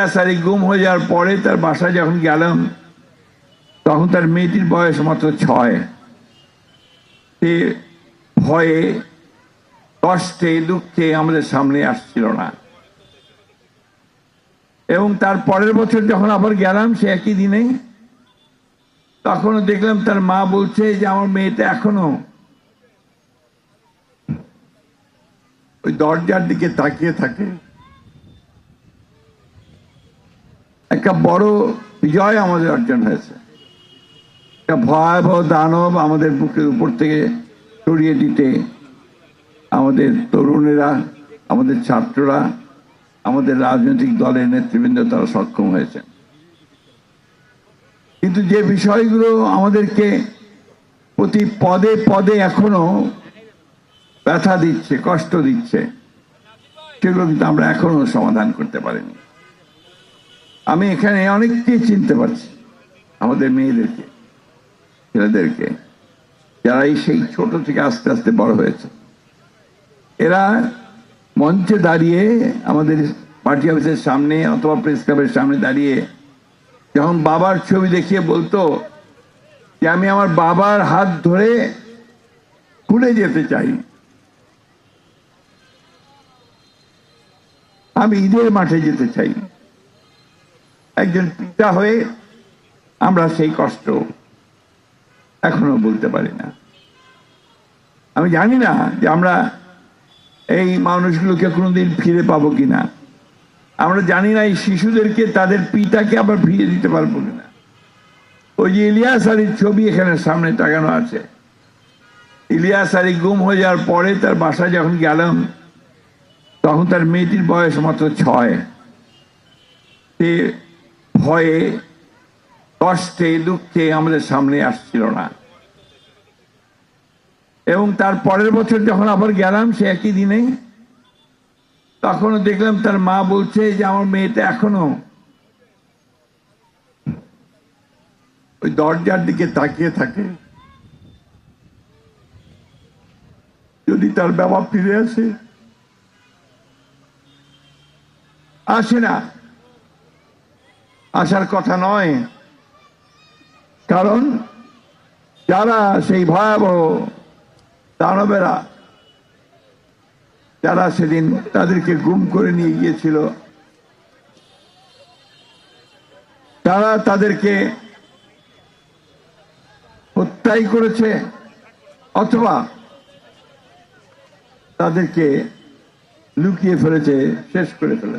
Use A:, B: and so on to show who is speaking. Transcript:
A: সারি গুম হয়ে যাওয়ার পরে তার বাসায় যখন গেলাম তখন তার মেয়েটির বয়স মাত্র 6। সে ভয়ে কষ্টে দুঃখে আমাদের সামনে আসছিল না। এবং তার পরের বছর যখন আবার গেলাম সে একই দিনে, তখনও দেখলাম তার মা বলছে যে আমার মেয়েটা এখনো ওই দরজার দিকে তাকিয়ে থাকে। একটা বড় বিজয় আমাদের অর্জন হয়েছে। একটা ভয়াবহ দানব আমাদের বুকের উপর থেকে সরিয়ে দিতে আমাদের তরুণেরা, আমাদের ছাত্ররা, আমাদের রাজনৈতিক দলের নেতৃবৃন্দ তারা সক্ষম হয়েছে। কিন্তু যে বিষয়গুলো আমাদেরকে প্রতি পদে পদে এখনো ব্যথা দিচ্ছে, কষ্ট দিচ্ছে, সেগুলো কিন্তু আমরা এখনো সমাধান করতে পারিনি। আমি এখানে অনেককেই চিনতে পারছি, আমাদের মেয়েদেরকে, ছেলেদেরকে, যারা সেই ছোট থেকে আস্তে আস্তে বড় হয়েছে। এরা মঞ্চে দাঁড়িয়ে আমাদের পার্টি অফিসের সামনে অথবা প্রেস ক্লাবের সামনে দাঁড়িয়ে যখন বাবার ছবি দেখিয়ে বলতো যে আমি আমার বাবার হাত ধরে স্কুলে যেতে চাই, আমি ঈদের মাঠে যেতে চাই। একজন পিতা হয়ে আমরা সেই কষ্ট এখনো বলতে পারি না। আমি জানি না যে আমরা এই মানুষগুলোকে কোনোদিন ফিরে পাবো কিনা। আমরা জানি না এই শিশুদেরকে তাদের পিতাকে আবার ফিরিয়ে দিতে পারবো কিনা। ওই যে ইলিয়াস আলীর ছবি এখানে সামনে টাঙানো আছে, ইলিয়াস আলী গুম হয়ে যাওয়ার পরে তার বাসায় যখন গেলাম তখন তার মেয়েটির বয়স মাত্র 6। সে ভয়ে কষ্টে দুঃখে আমাদের সামনে আসছিল না। এবং তার পরের বছর যখন আবার গেলাম সে একই দিনে, তখনও দেখলাম তার মা বলছে যে আমার মেয়েটা এখনো ওই দরজার দিকে তাকিয়ে থাকে। যদি তার বাবা ফিরে আসে না, আসার কথা নয়। কারণ যারা সেই ভয়াবহ দানবেরা যারা সেদিন তাদেরকে গুম করে নিয়ে গিয়েছিল, তারা তাদেরকে হত্যাই করেছে অথবা তাদেরকে লুকিয়ে ফেলেছে, শেষ করে ফেলেছে।